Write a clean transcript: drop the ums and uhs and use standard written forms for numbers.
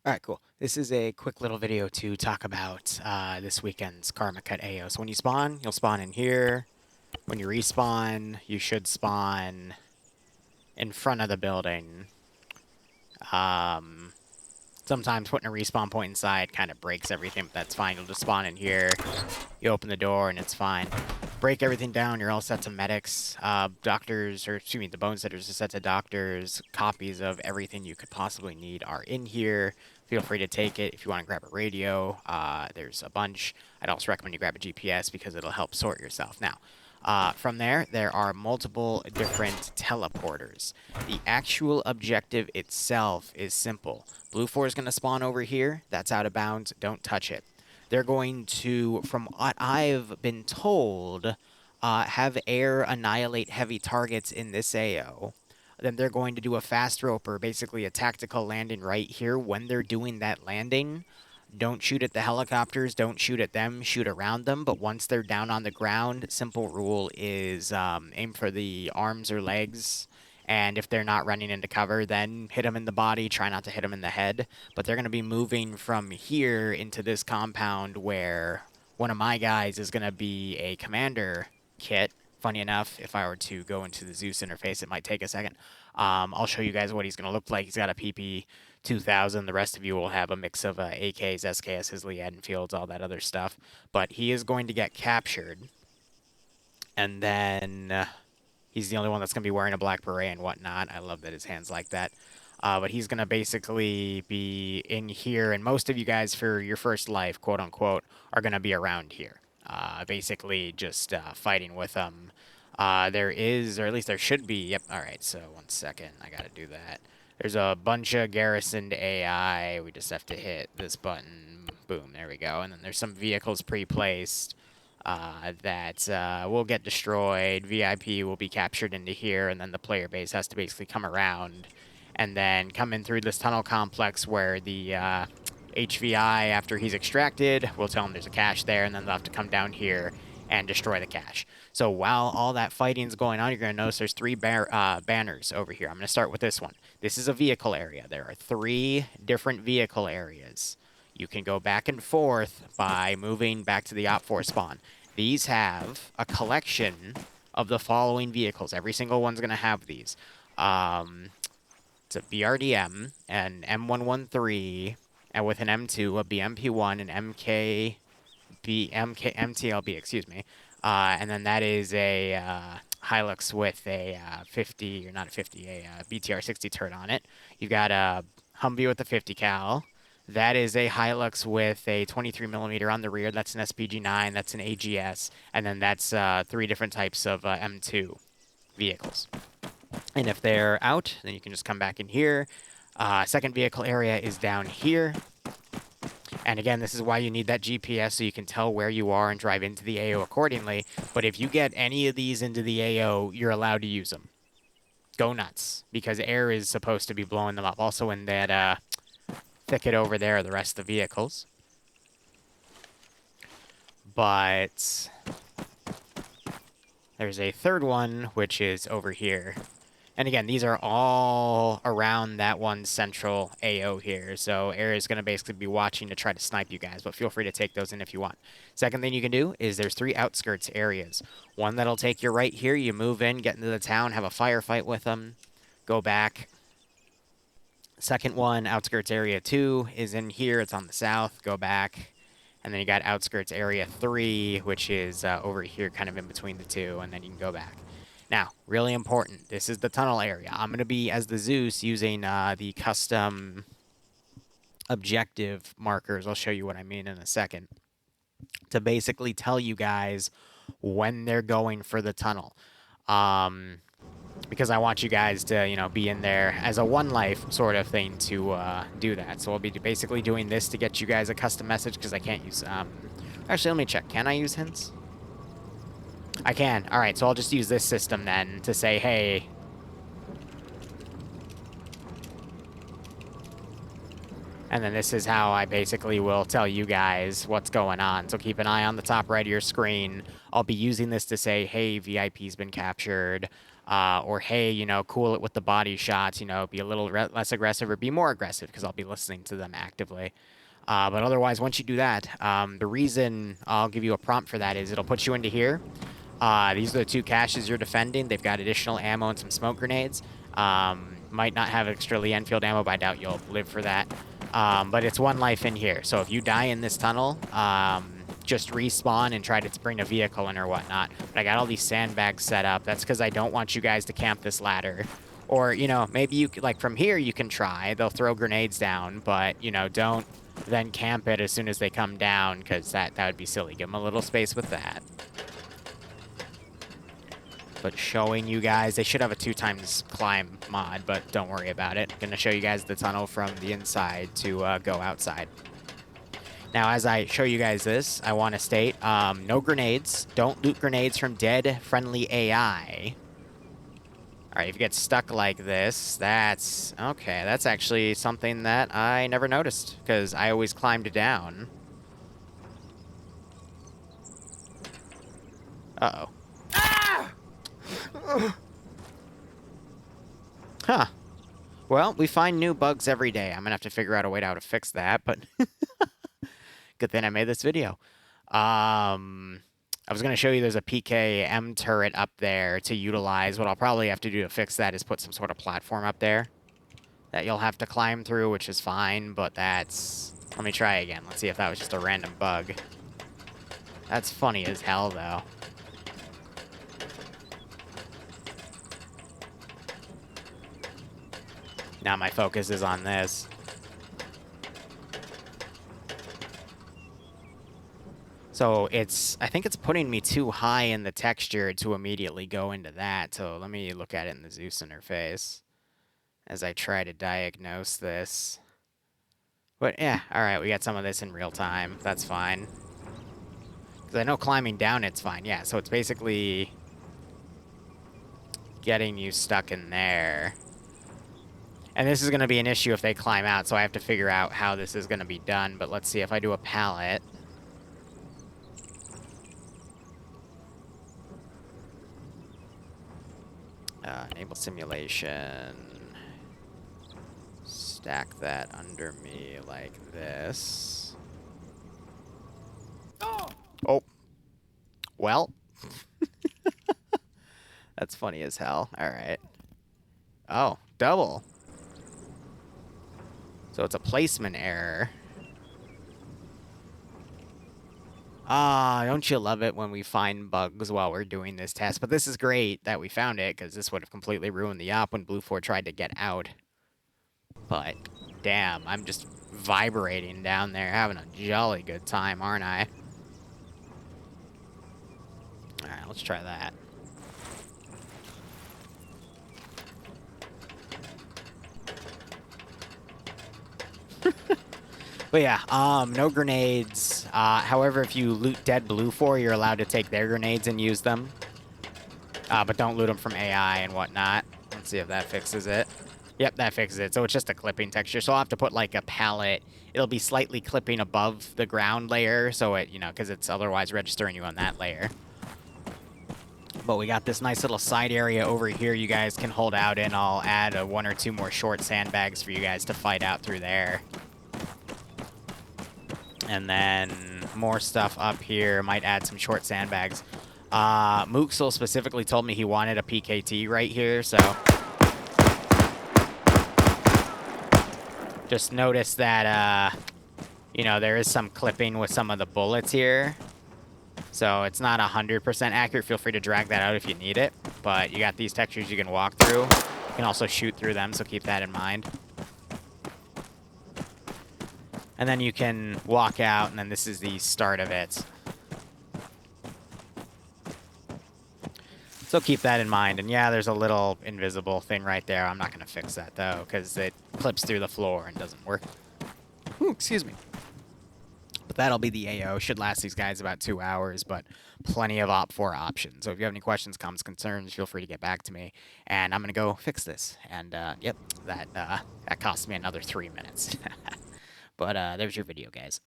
All right, cool. This is a quick little video to talk about this weekend's Karma Cut AO. So when you spawn, you'll spawn in here. When you respawn, you should spawn in front of the building. Um, Sometimes putting a respawn point inside kind of breaks everything, but that's fine. You'll just spawn in here. You open the door and it's fine. Break everything down. You're all set to medics, doctors, or excuse me, the bone setters are set to doctors. Copies of everything you could possibly need are in here. Feel free to take it. If you want to grab a radio, there's a bunch. I'd also recommend you grab a GPS because it'll help sort yourself. Now, from there are multiple different teleporters. The actual objective itself is simple. Blue 4 is going to spawn over here. That's out of bounds. Don't touch it. They're going to, from what I've been told, have air annihilate heavy targets in this AO. Then they're going to do a fast roper, basically a tactical landing right here. When they're doing that landing, don't shoot at the helicopters, don't shoot at them, shoot around them. But once they're down on the ground, simple rule is aim for the arms or legs. And if they're not running into cover, then hit them in the body. Try not to hit them in the head. But they're going to be moving from here into this compound where one of my guys is going to be a commander kit. Funny enough, if I were to go into the Zeus interface, it might take a second. I'll show you guys what he's going to look like. He's got a PP 2000. The rest of you will have a mix of AKs, SKSs, Lee Enfields, all that other stuff. But he is going to get captured. And then he's the only one that's going to be wearing a black beret and whatnot. I love that his hand's like that. But he's going to basically be in here. And most of you guys, for your first life, quote unquote, are going to be around here. Basically just fighting with them. There is, or at least there should be. Yep. All right. So 1 second. I got to do that. There's a bunch of garrisoned AI. We just have to hit this button. Boom. There we go. And then there's some vehicles pre-placed that will get destroyed. VIP will be captured into here, and then the player base has to basically come around and then come in through this tunnel complex where the HVI, after he's extracted, will tell him there's a cache there, and then they'll have to come down here and destroy the cache. So while all that fighting's going on, you're going to notice there's three banners over here. I'm going to start with this one. This is a vehicle area. There are 3 different vehicle areas. You can go back and forth by moving back to the OPFOR spawn. These have a collection of the following vehicles. Every single one's going to have these. It's a BRDM, an M113, and with an M2, a BMP1, an MTLB, excuse me. And then that is a Hilux with a 50, or not a 50, a BTR 60 turret on it. You've got a Humvee with a 50 cal. That is a Hilux with a 23mm on the rear. That's an SPG-9. That's an AGS. And then that's 3 different types of M2 vehicles. And if they're out, then you can just come back in here. Second vehicle area is down here. And again, this is why you need that GPS so you can tell where you are and drive into the AO accordingly. But if you get any of these into the AO, you're allowed to use them. Go nuts, because air is supposed to be blowing them up. Also in that thicket over there are the rest of the vehicles. But there's a third one, which is over here. And again, these are all around that one central AO here. So air is going to basically be watching to try to snipe you guys, but feel free to take those in if you want. Second thing you can do is there's 3 outskirts areas. One that'll take you right here. You move in, get into the town, have a firefight with them, go back. Second one, outskirts area 2, is in here. It's on the south. Go back. And then you got outskirts area 3, which is over here, kind of in between the 2, and then you can go back. Now, really important, this is the tunnel area. I'm going to be, as the Zeus, using the custom objective markers. I'll show you what I mean in a second. To basically tell you guys when they're going for the tunnel. Because I want you guys to, you know, be in there as a one life sort of thing to do that. So I'll be basically doing this to get you guys a custom message because I can't use... Actually, let me check. Can I use hints? I can. All right, so I'll just use this system then to say, hey... And then this is how I basically will tell you guys what's going on. So keep an eye on the top right of your screen. I'll be using this to say, hey, VIP's been captured. Or, hey, you know, cool it with the body shots, you know, be a little less aggressive or be more aggressive because I'll be listening to them actively. But otherwise, once you do that, the reason I'll give you a prompt for that is it'll put you into here. These are the 2 caches you're defending. They've got additional ammo and some smoke grenades. Might not have extra Lee Enfield ammo, but I doubt you'll live for that. But it's 1 life in here. So if you die in this tunnel, just respawn and try to bring a vehicle in or whatnot. But I got all these sandbags set up. That's because I don't want you guys to camp this ladder. Or, you know, maybe you could, like, from here you can try. They'll throw grenades down, but, you know, don't then camp it as soon as they come down, because that would be silly. Give them a little space with that. But showing you guys, they should have a 2x climb mod, but don't worry about it. I'm going to show you guys the tunnel from the inside to go outside. Now, as I show you guys this, I want to state, no grenades. Don't loot grenades from dead friendly AI. All right, if you get stuck like this, that's... Okay, that's actually something that I never noticed, because I always climbed down. Uh-oh. Ah! Huh. Well, we find new bugs every day. I'm gonna have to figure out a way to how to fix that, but good thing I made this video. I was gonna show you there's a PKM turret up there to utilize. What I'll probably have to do to fix that is put some sort of platform up there that you'll have to climb through, which is fine, but that's... Let me try again. Let's see if that was just a random bug. That's funny as hell, though. Now my focus is on this. So I think it's putting me too high in the texture to immediately go into that. So let me look at it in the Zeus interface as I try to diagnose this. But yeah, all right, we got some of this in real time. That's fine. Because I know climbing down it's fine. Yeah, so it's basically getting you stuck in there. And this is going to be an issue if they climb out, so I have to figure out how this is going to be done. But let's see if I do a pallet. Enable simulation. Stack that under me like this. Oh. Well. That's funny as hell. All right. Oh, double. So it's a placement error. Ah, don't you love it when we find bugs while we're doing this test? But this is great that we found it, because this would have completely ruined the op when Blue 4 tried to get out. But, damn, I'm just vibrating down there, having a jolly good time, aren't I? Alright, let's try that. But yeah, no grenades. However, if you loot dead Blue 4, you're allowed to take their grenades and use them. But don't loot them from AI and whatnot. Let's see if that fixes it. Yep, that fixes it. So it's just a clipping texture. So I'll have to put like a pallet. It'll be slightly clipping above the ground layer. So it, you know, because it's otherwise registering you on that layer. But we got this nice little side area over here you guys can hold out in. I'll add 1 or 2 more short sandbags for you guys to fight out through there. And then more stuff up here. Might add some short sandbags. Mooksel specifically told me he wanted a PKT right here, so... Just notice that, you know, there is some clipping with some of the bullets here. So it's not 100% accurate. Feel free to drag that out if you need it. But you got these textures you can walk through. You can also shoot through them, so keep that in mind. And then you can walk out, and then this is the start of it. So keep that in mind. And yeah, there's a little invisible thing right there. I'm not going to fix that, though, because it clips through the floor and doesn't work. Ooh, excuse me. But that'll be the AO. Should last these guys about 2 hours, but plenty of OPFOR options. So if you have any questions, comments, concerns, feel free to get back to me. And I'm going to go fix this. And, yep, that cost me another 3 minutes. But there's your video, guys.